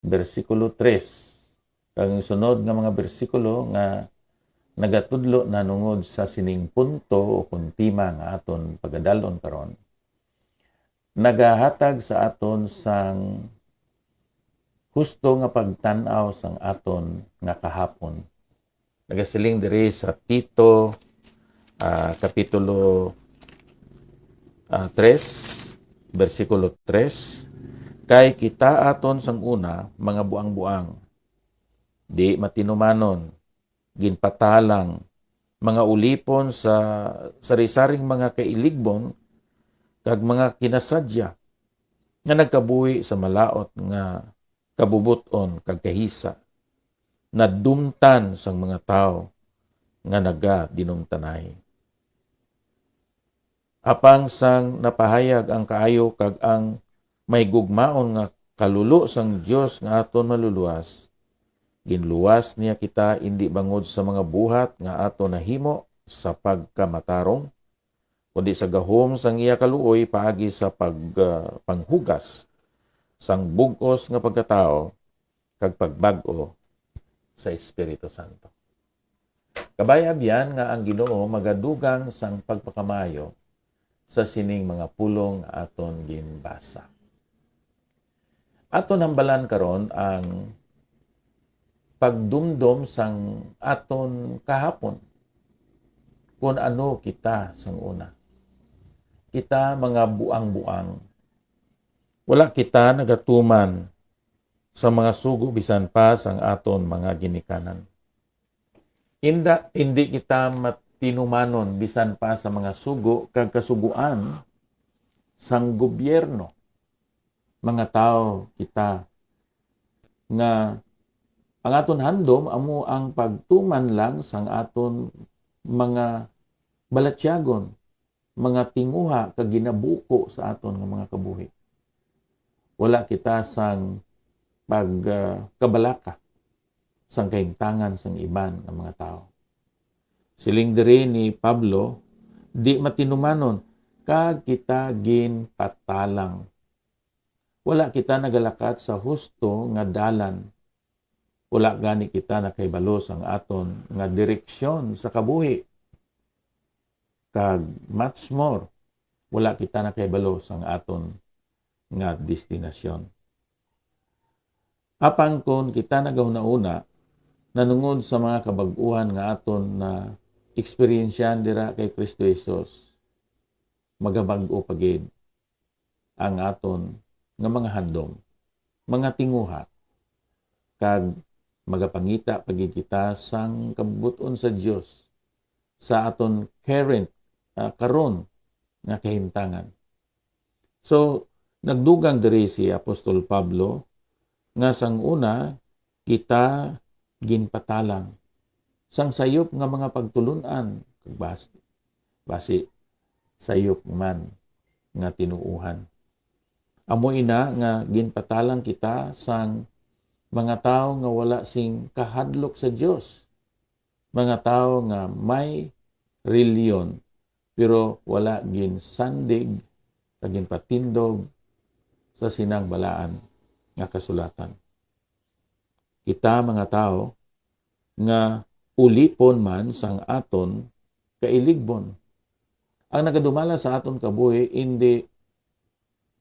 bersikulo 3. Kag sunod nga mga bersikulo nga nagatudlo na nungod sa sining punto o kuntima nga aton pagadalon karon, nagahatag sa aton sang husto nga pagtan-aw sang aton nga kahapon. Nagasiling diri sa Tito kapitulo 3, bersikulo 3, kay kita aton sang una mga buang-buang, di matinumanon, ginpatalang, mga ulipon sa sari-saring mga kailigbon, kag mga kinasadya, nga nagkabuhi sa malaot nga kabubuton kag kahisa, na dumtan sang mga tao nga naga-dinumtanay. Apang sang napahayag ang kaayo kag ang may gugmaon nga kalulo sang Dios nga aton maluluwas, ginluwas niya kita indi bangod sa mga buhat nga aton nahimo sa pagkamatarong, kundi sa gahom sang iya kaluoy paagi sa panghugas sang bug-os nga pagkatao kag pagbag-o sa Espiritu Santo. Kabayab yan nga ang Ginoo magadugang sang pagpakamayo sa sining mga pulong aton ginbasa. Aton hambalan karon ang pagdumdom sang aton kahapon. Kung ano kita sang una. Kita mga buang-buang. Wala kita nagatuman sa mga sugo bisan pa sang aton mga ginikanan. Hindi kita matinumanon bisan pa sa mga sugo kag kasuguan sang gobyerno. Mga tao kita nga ang aton handom amo ang pagtuman lang sang aton mga balatyagon, mga tinguha kag ginabuko sa aton nga mga kabuhi. Wala kita sang pagkabalaka sang kahimtangan sang iban nga mga tao. Siling diri ni Pablo, di matinumanon kag kita ginpatalang. Wala kita nagalakat sa husto nga dalan. Wala gani kita nakahibalo sang aton nga direksyon sa kabuhi. Kag much more, wala kita nakahibalo sang aton nga destinasyon. Apang kon kita nagahuna-una, nanungod sa mga kabag-uhan nga aton na eksperyensyan dira kay Kristo Jesus, magabag-o pagid ang aton nga mga handom, mga tinguha, kag magapangita pagid kita sang kabubuton sa Dios sa aton current karon nga kahimtangan. So nagdugang diri si Apostol Pablo nga sang una kita ginpatalang sang sayop nga mga pagtulunan kag basi sayop man nga tinuuhan. Amo ina nga ginpatalang kita sang mga tao nga wala sing kahadlok sa Dios. Mga tao nga may reliyon pero wala ginsandig kag ginpatindog sa sinang balaan nga kasulatan. Kita mga tao nga ulipon man sang aton kailigbon. Ang nagadumala sa aton kabuhi hindi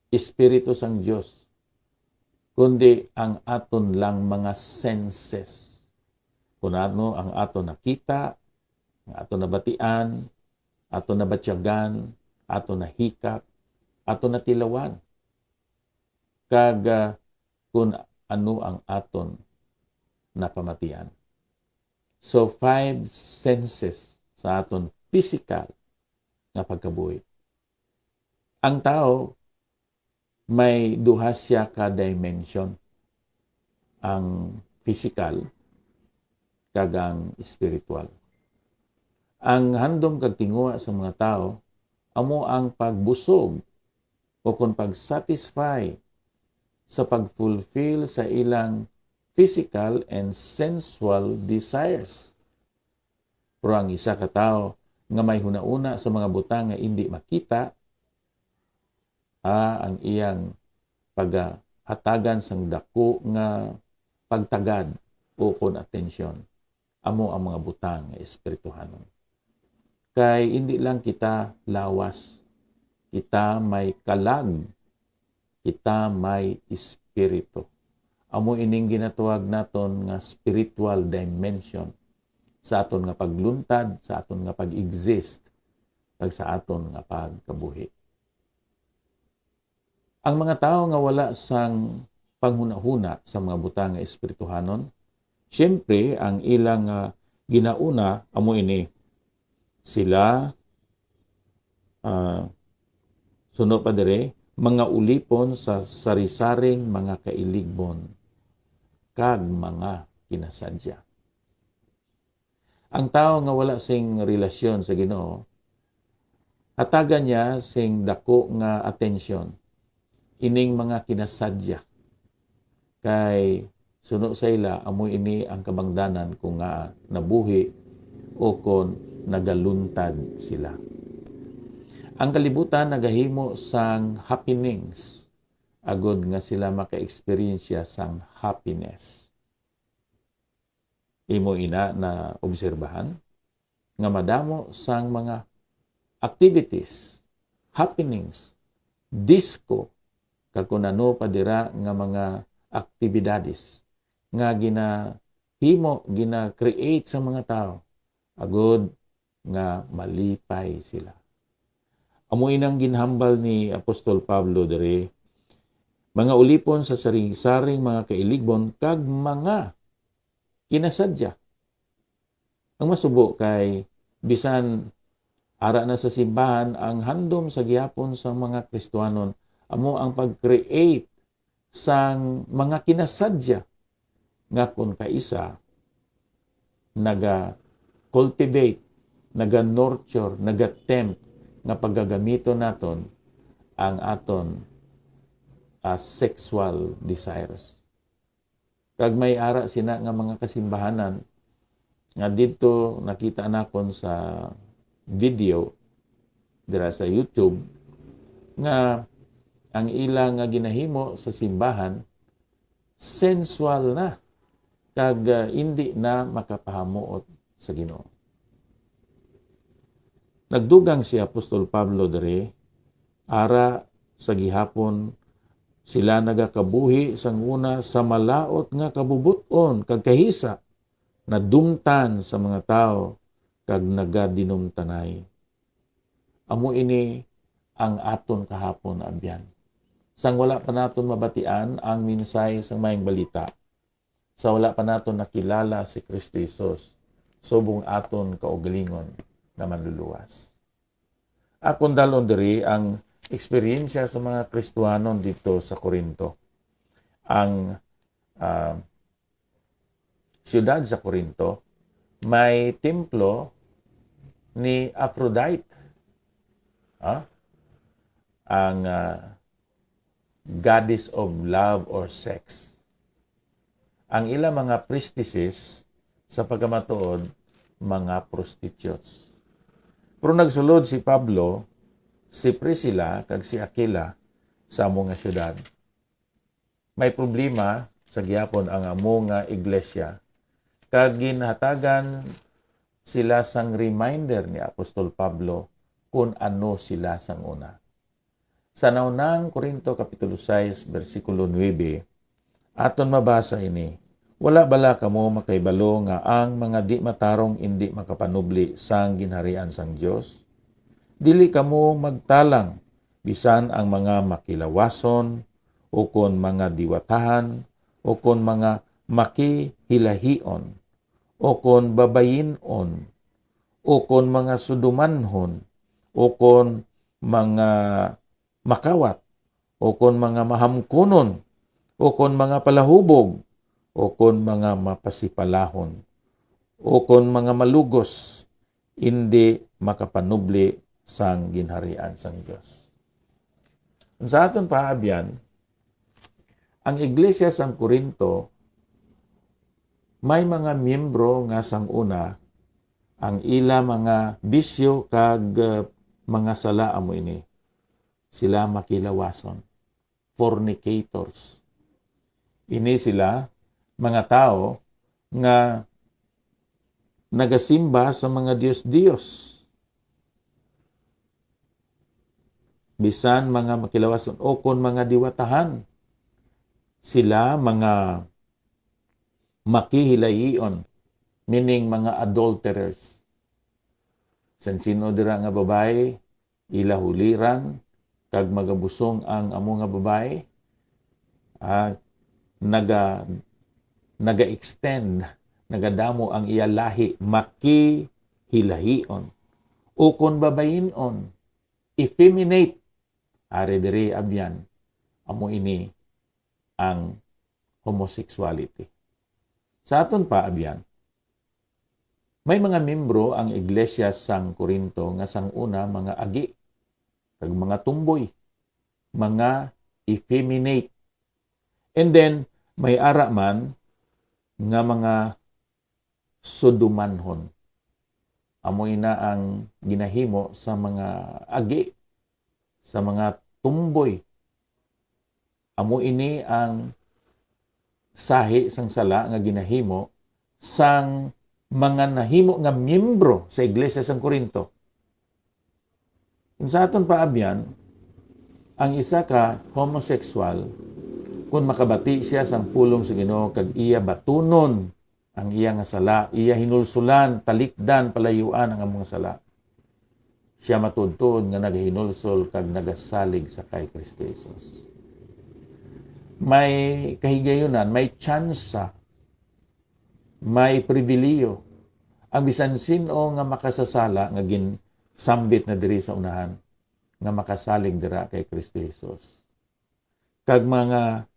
Espiritu sang Dios, kundi ang aton lang mga senses. Kung ano ang aton nakita, ang aton nabatian, aton nabatyagan, aton nahikap, aton natilawan. Kag kung ano ang aton napamatian. So, 5 senses sa aton physical na pagkabuhi. Ang tao, may duha siya ka dimension. Ang physical kag ang spiritual. Ang handom kag tinguha sa mga tao amo ang pagbusog o kung pag-satisfy sa pag-fulfill sa ilang physical and sensual desires. Pero ang isa ka tao nga may hunauna sa mga butang nga hindi makita, ang iyang hatagan sang dako nga pagtagad o kon atensyon amo ang mga butang nga espirituhanon. Kay hindi lang kita lawas, kita may kalag, kita may espiritu. Amo ining ginatuwag naton nga spiritual dimension sa aton nga pagluntad, sa aton nga pag-exist, kag sa aton nga pagkabuhi. Ang mga tao nga wala sang panghunahuna sa mga butang nga espirituhanon, siyempre ang ilang ginauna amo ini sila sunod pa dire mga ulipon sa sarisaring mga kailigbon kag mga kinasadya. Ang tao nga wala sing relasyon sa Ginoo, hatagan niya sing dako nga atensyon ining mga kinasadya. Kay suno sa ila amoy ini ang kabangdanan kung nga nabuhi o kon nagaluntad sila. Ang kalibutan nagahimo sang happenings agod nga sila maka-experience sang happiness. Imo ina na obserbahan nga madamo sang mga activities, happenings, disco, kag kung ano pa dira nga mga aktibidades nga gina-create sa mga tao agod nga malipay sila. Amoy nang ginhambal ni Apostol Pablo diri, mga ulipon sa saring-saring mga kailigbon kag mga kinasadya. Ang masubo kay bisan ara na sa simbahan ang handom sa gihapon sa mga Kristiyanon amo ang pag-create sang mga kinasadya nga kun kaisa naga-cultivate, naga-nurture, naga-tempt nga paggagamito naton ang aton sexual desires. Kag may ara sina nga mga kasimbahanan nga dito nakita nakon sa video dira sa YouTube nga ang ilang nga ginahimo sa simbahan sensual na kag hindi na makapahamuot sa Ginoo. Nagdugang si Apostol Pablo diri ara sa gihapon sila nagakabuhi sang una sa malaot nga kabubuton kag kahisa na dumtan sa mga tao kag nagadinumtanay. Amo ini ang aton kahapon na abyan. Sang wala pa naton mabatian ang minsay sa mayang balita, sa wala pa naton nakilala si Kristo Jesus, subong aton kaugalingon na manluluwas. Akon dalon diri ang eksperyensya sa mga Kristiyanon dito sa Corinto. Ang siyudad sa Corinto may templo ni Aphrodite. Ang goddess of love or sex. Ang ilang mga priestesses sa pagkamatuod, mga prostitutes. Pero nagsulod si Pablo, si Priscilla, kag si Aquila sa among nga syudad. May problema sa gihapon ang among nga iglesia. Kag ginhatagan sila sang reminder ni Apostol Pablo kung ano sila sang una. Sa naunang Korinto Kapitulo 6, versikulo 9, aton mabasa ini, wala bala kamo makaibalo nga ang mga di matarong hindi makapanubli sang ginharian sang Dios? Dili kamo magtalang bisan ang mga makilawason o kon mga diwatahan o kon mga makihilahion o kon babayinon o kon mga sudumanhon o kon mga makawat o kon mga mahamkunon o kon mga palahubog o kon mga mapasipalahon, o kon mga malugos, hindi makapanubli sang ginharian sang Dios. Sa aton paabyan, ang iglesia sang Corinto, may mga miyembro nga sang una, ang ila mga bisyo kag mga sala amo ini. Sila makilawason, fornicators, Ini sila mga tao nga nagasimba sa mga Diyos-Diyos. Bisan mga makilawason o kon mga diwatahan. Sila mga makihilayion, meaning mga adulterers. San sino dira nga babae, ilahuliran, kag magabusong ang amo nga babae, naga-extend, nagadamo ang iya lahi, makihilahion. O kon babayinon, effeminate, ari diri abyan, amo ini ang homosexuality. Sa aton pa abyan, may mga membro ang iglesia sang Corinto nga sang una mga agi, kag mga tumboy, mga effeminate. And then, may ara man nga mga sodomanhon. Amoy na ang ginahimo sa mga agi, sa mga tumboy. Amo ini ang sahi sang sala nga ginahimo sang mga nahimo nga miyembro sa iglesia sang Corinto. Kung sa aton paabyan, ang isa ka homosexual, kung makabati siya sang pulong sa Ginoo kag iya batunon ang iya nga sala, iya hinulsulan, talikdan, palayuan ang among sala, siya matudtod nga nagahinulsol kag nagasalig sa kay Kristo Jesus. May kahigayunan, may tsansa, may pribiliyo. Ang bisan sino nga makasasala nga ginsambit na diri sa unahan, nga makasalig dira kay Kristo Jesus. Kag mga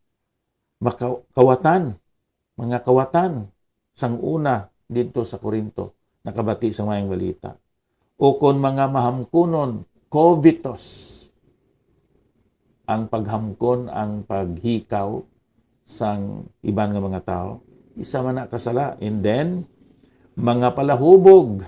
mga kawatan sang una dito sa Corinto, nakabati sa mayang balita. O kon mga mahamkunon, covetous, ang paghamkon, ang paghikaw sang iban nga mga tao, isa man na kasala. And then, mga palahubog,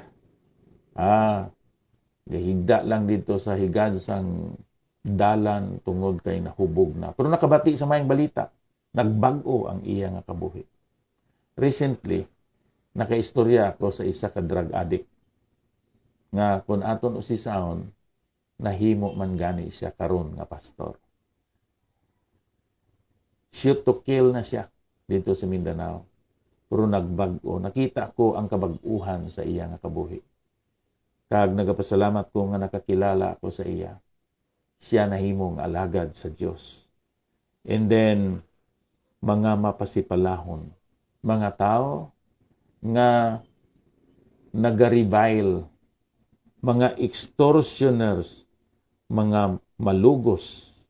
gahigda lang dito sa higad sang dalan tungod kay nahubog na. Pero nakabati sa mayang balita, nagbago ang iya nga kabuhi. Recently, nakaistorya ako sa isa ka drug addict nga kung aton usisahon, nahimo man gani siya karon nga pastor. Shoot to kill na siya dito sa Mindanao. Pero nagbago. Nakita ko ang kabaguhan sa iya nga kabuhi. Kag nagapasalamat ko nga nakakilala ako sa iya. Siya nahimong alagad sa Dios. And then, mga mapasipalahon, mga tao nga nagarevile, mga extortioners, mga malugos,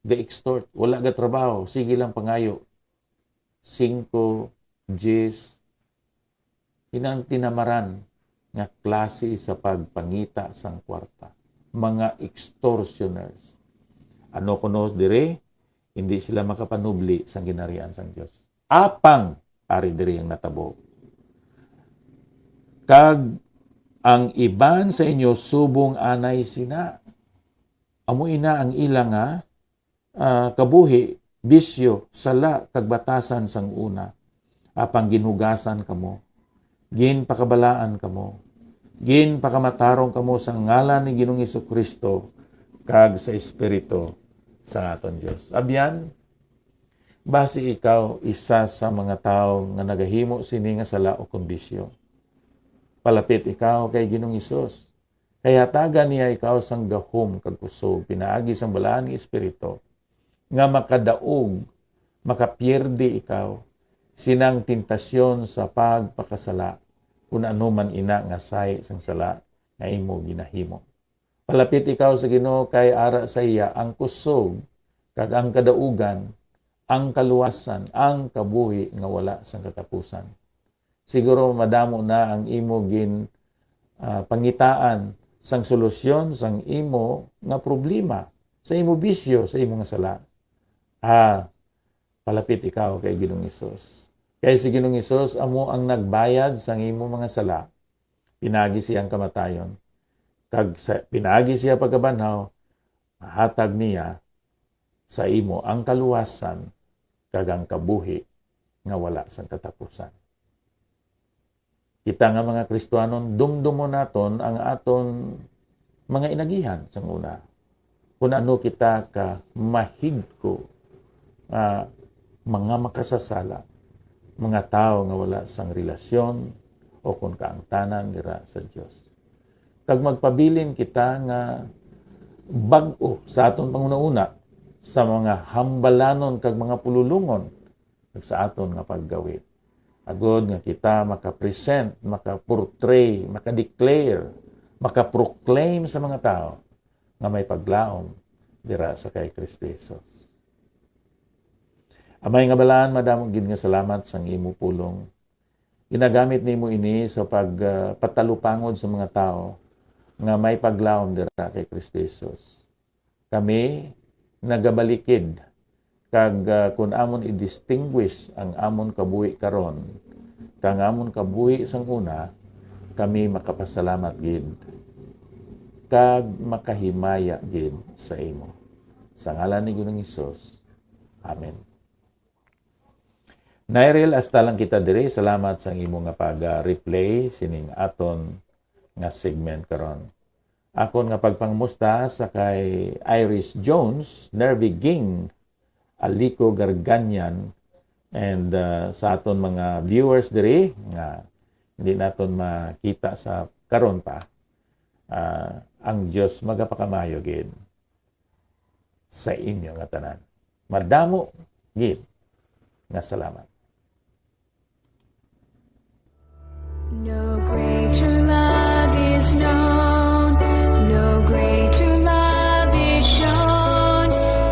ga-extort, wala ga trabaho, sige lang pangayo, 5, 10, tinamaran nga klase sa pagpangita sang kwarta. Mga extortioners. Ano kuno dire? Hindi sila makapanubli sang ginarian sang Dios. Apang ari diri ang natabo. Kag ang iban sa inyo subong anay sina. Amo ina ang ilang kabuhi, bisyo, sala, kag batasan sang una. Apang ginhugasan kamo, ginpakabalaan kamo, ginpakamatarong kamo sa ngalan ni Ginoong Hesukristo kag sa Espiritu sa aton Dios. Abyan, base ikaw isa sa mga tao nga nagahimo sini nga sala o kondisyon. Palapit ikaw kay Ginoong Hesus. Kaya taga niya ikaw sang gahom kag kusog, pinaagi sang balaan ni Espiritu, nga makadaog, makapierde ikaw, sinang tentasyon sa pagpakasala, kung ano man ina nga say sang sala, nga imo ginahimo. Palapit ikaw sa Ginoo kay ara sa iya ang kusog, kag ang kadaugan, ang kaluwasan, ang kabuhi nga wala sang katapusan. Siguro madamo na ang imo pangitaan sang solusyon sang imo nga problema, sa imo bisyo, sa imo nga sala. Palapit ikaw kay Ginoong Hesus. Kay si Ginoong Hesus amo ang nagbayad sang imo mga sala. Pinagi siyang kamatayon. Kag pinagi siya pagkabanhaw, mahatag niya sa imo ang kaluwasan kag ang kabuhi nga wala sang katapusan. Kita nga mga Kristiyanon, dumdumon naton ang aton mga inagihan sang una. Kung ano kita ka mahigko mga makasasala, mga tao nga wala sang relasyon o kung kaangtanan dira sa Dios. Kag magpabilin kita nga bag-o sa aton panguna-una sa mga hambalanon kag mga pululungon kag sa aton nga paggawid. Agod nga kita makapresent, makaportray, makadeclare, makaproclaim sa mga tao nga may paglaom dira sa kay Kristo Jesus. Amay nga balaan, madamong gid nga salamat sang imo pulong. Ginagamit nimo ini sa pagpatalupangod sa mga tao nga may paglaom dira kay Kristo Jesus. Kami nagabalikid kag kun amon i-distinguish ang amon kabuhi karon kang amon kabuhi sang una, kami makapasalamat gid kag makahimaya gid sa imo. Sa ngalan ni Ginoong Hesus. Amen. Nairil hasta lang kita diri, salamat sa imo nga pag-replay sining aton nga segment karon. Akon nga pagpangmusta sa kay Iris Jones, Nervy Ging, Alico Garganyan, and sa aton mga viewers diri nga hindi naton makita sa karon pa, ang Dios magapakamayo gid sa inyo nga tanan. Madamo gid nga salamat. No greater love is known.